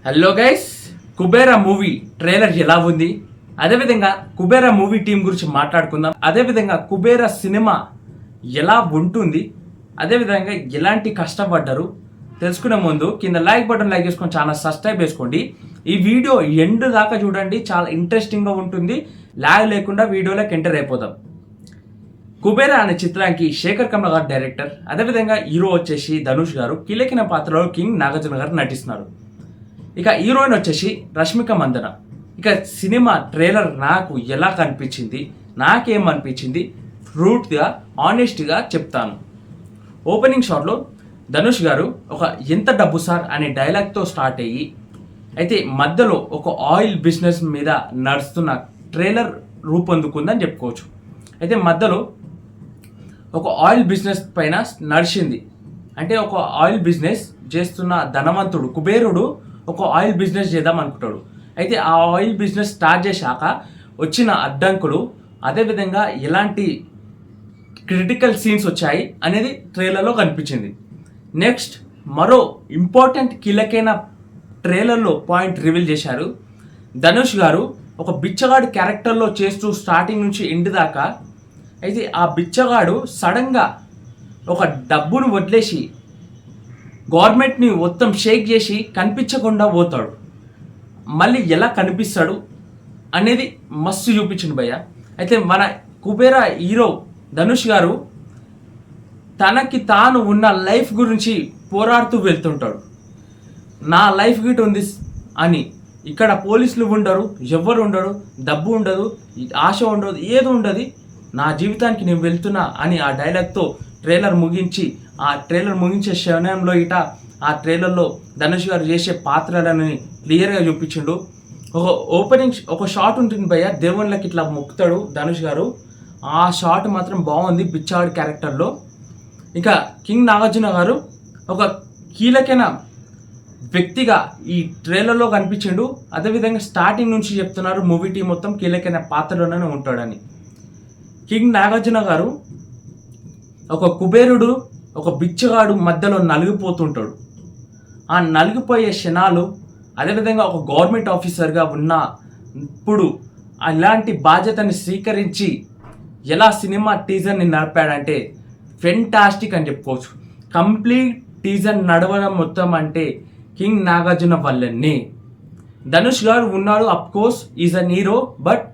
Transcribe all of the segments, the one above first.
Hello guys, Kubera movie trailer ఎలా ఉంది? అదేవిధంగా కుబేరా మూవీ టీం గురించి మాట్లాడుకుందాం. అదేవిధంగా కుబేరా సినిమా ఎలా ఉంటుంది, అదేవిధంగా ఎలాంటి కష్టపడ్డారు తెలుసుకునే ముందు కింద లైక్ బటన్ లైక్ చేసుకొని ఛానల్ సబ్స్క్రైబ్ చేసుకోండి. ఈ వీడియో ఎండ్ దాకా చూడండి, చాలా ఇంట్రెస్టింగ్గా ఉంటుంది. లాగ్ లేకుండా వీడియోలోకి ఎంటర్ అయిపోదాం. కుబేరా అనే చిత్రానికి శేఖర్ కమ్ల గారు డైరెక్టర్, అదేవిధంగా హీరో వచ్చేసి ధనుష్ గారు, కీలకమైన పాత్రలో కింగ్ నాగార్జున గారు నటిస్తున్నారు. ఇక హీరోయిన్ వచ్చేసి రష్మిక మందన. ఇక సినిమా ట్రైలర్ నాకు ఎలా కనిపించింది, నాకేమనిపించింది ఫ్రూట్గా ఆనెస్ట్గా చెప్తాను. ఓపెనింగ్ షాట్లో ధనుష్ గారు ఒక ఎంత డబ్బు సార్ అనే డైలాగ్తో స్టార్ట్ అయ్యి అయితే మధ్యలో ఒక ఆయిల్ బిజినెస్ మీద నడుస్తున్న ట్రైలర్ రూపొందుకుందని చెప్పుకోవచ్చు. అయితే మధ్యలో ఒక ఆయిల్ బిజినెస్ పైన నడిచింది. అంటే ఒక ఆయిల్ బిజినెస్ చేస్తున్న ధనవంతుడు కుబేరుడు ఒక ఆయిల్ బిజినెస్ చేద్దాం అనుకుంటాడు. అయితే ఆ ఆయిల్ బిజినెస్ స్టార్ట్ చేశాక వచ్చిన అడ్డంకులు, అదేవిధంగా ఎలాంటి క్రిటికల్ సీన్స్ వచ్చాయి అనేది ట్రైలర్లో కనిపించింది. నెక్స్ట్ మరో ఇంపార్టెంట్ కీలకైన ట్రైలర్లో పాయింట్ రివీల్ చేశారు. ధనుష్ గారు ఒక బిచ్చగాడు క్యారెక్టర్లో చేస్తూ స్టార్టింగ్ నుంచి ఎండ్ దాకా అయితే ఆ బిచ్చగాడు సడన్గా ఒక డబ్బును వదిలేసి గవర్నమెంట్ని మొత్తం షేక్ చేసి కనిపించకుండా పోతాడు. మళ్ళీ ఎలా కనిపిస్తాడు అనేది మస్తు చూపించింది భయ్య. అయితే మన కుబేరా హీరో ధనుష్ గారు తనకి తాను ఉన్న లైఫ్ గురించి పోరాడుతూ వెళ్తుంటాడు. నా లైఫ్ గిట్ ఉంది అని. ఇక్కడ పోలీసులు ఉండరు, ఎవ్వరు ఉండరు, డబ్బు ఉండదు, ఆశ ఉండదు, ఏది ఉండదు, నా జీవితానికి నేను వెళ్తున్నా అని ఆ డైలాగ్తో ట్రైలర్ ముగించి, ఆ ట్రైలర్ ముగించే క్షణంలో ఆ ట్రైలర్లో ధనుష్ గారు చేసే పాత్రలను క్లియర్గా చూపించిండు. ఒక షాట్ ఉంటుంది భయ్య, దేవుళ్ళకి ఇట్లా మొక్కుతాడు ధనుష్ గారు. ఆ షాట్ మాత్రం బాగుంది బిచ్చాడు క్యారెక్టర్లో. ఇంకా కింగ్ నాగార్జున గారు ఒక కీలకైన వ్యక్తిగా ఈ ట్రైలర్లో కనిపించిండు. అదేవిధంగా స్టార్టింగ్ నుంచి చెప్తున్నారు మూవీ టీం మొత్తం కీలకైన పాత్రలోనే ఉంటాడని. కింగ్ నాగార్జున గారు ఒక కుబేరుడు ఒక బిచ్చగాడు మధ్యలో నలిగిపోతుంటాడు. ఆ నలిగిపోయే క్షణాలు, అదేవిధంగా ఒక గవర్నమెంట్ ఆఫీసర్గా ఉన్న ఇప్పుడు అలాంటి బాధ్యతని స్వీకరించి ఎలా సినిమా టీజర్ని నడిపాడంటే ఫెంటాస్టిక్ అని చెప్పుకోవచ్చు. కంప్లీట్ టీజర్ నడవడం మొత్తం అంటే కింగ్ నాగార్జున వల్లనే. ధనుష్ గారు ఉన్నాడు, of course is an hero, but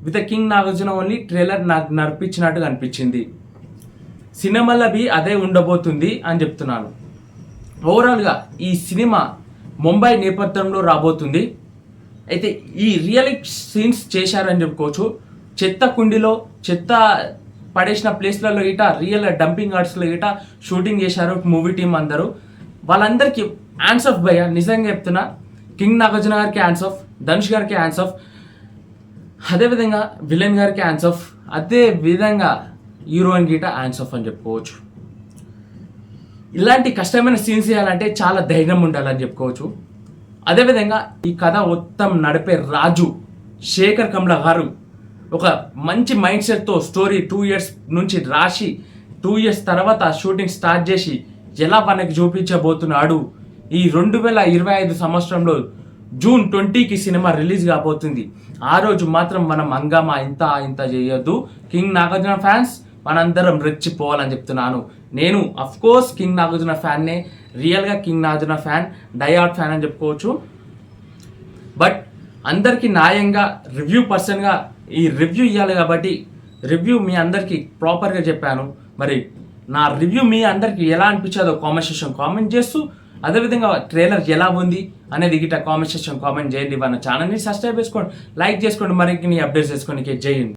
with king Nagarjuna only trailer నాకు నడిపించినట్టుగా అనిపించింది. సినిమాలో అదే ఉండబోతుంది అని చెప్తున్నాను. ఓవరాల్గా ఈ సినిమా ముంబై నేపథ్యంలో రాబోతుంది. అయితే ఈ రియలిక్ సీన్స్ చేశారని చెప్పుకోవచ్చు. చెత్త కుండిలో చెత్త పడేసిన ప్లేస్లలో రియల్ డంపింగ్ యార్డ్స్లో షూటింగ్ చేశారు మూవీ టీం అందరూ. వాళ్ళందరికీ హ్యాండ్స్ ఆఫ్ భయ్య, నిజంగా చెప్తున్నా. కింగ్ నాగార్జున గారికి హ్యాండ్స్ ఆఫ్, ధనుష్ గారికి హ్యాండ్స్ ఆఫ్, అదేవిధంగా విలన్ గారికి హ్యాండ్స్ ఆఫ్, అదే విధంగా హీరోయిన్ హ్యాండ్స్ ఆఫ్ అని చెప్పుకోవచ్చు. ఇలాంటి కష్టమైన సీన్స్ చేయాలంటే చాలా ధైర్యం ఉండాలని చెప్పుకోవచ్చు. అదేవిధంగా ఈ కథ మొత్తం నడిపే రాజు శేఖర్ కమ్ల గారు ఒక మంచి మైండ్ సెట్తో స్టోరీ 2 years నుంచి రాసి 2 years తర్వాత షూటింగ్ స్టార్ట్ చేసి ఎలా మనకి చూపించబోతున్నాడు. ఈ 2025 సంవత్సరంలో June 20కి సినిమా రిలీజ్ కాబోతుంది. ఆ రోజు మాత్రం మనం హంగామా ఇంత చేయొద్దు. కింగ్ నాగార్జున ఫ్యాన్స్ మనందరం రెచ్చిపోవాలని చెప్తున్నాను. నేను అఫ్ కోర్స్ కింగ్ నాగార్జున ఫ్యాన్నే, రియల్గా కింగ్ నాగార్జున ఫ్యాన్, డైఆర్ట్ ఫ్యాన్ అని చెప్పుకోవచ్చు. బట్ అందరికీ న్యాయంగా రివ్యూ పర్సన్గా ఈ రివ్యూ ఇవ్వాలి కాబట్టి రివ్యూ మీ అందరికీ ప్రాపర్గా చెప్పాను. మరి నా రివ్యూ మీ అందరికీ ఎలా అనిపించాదో కామెంట్ సెక్షన్ కామెంట్ చేస్తూ, అదేవిధంగా ట్రైలర్ ఎలా ఉంది అనేది కామెంట్ సెక్షన్ కామెంట్ చేయండి. మన ఛానల్ని సబ్స్క్రైబ్ చేసుకోండి, లైక్ చేసుకోండి, మరిన్ని అప్డేట్స్ చేసుకోండి. జై హింద్.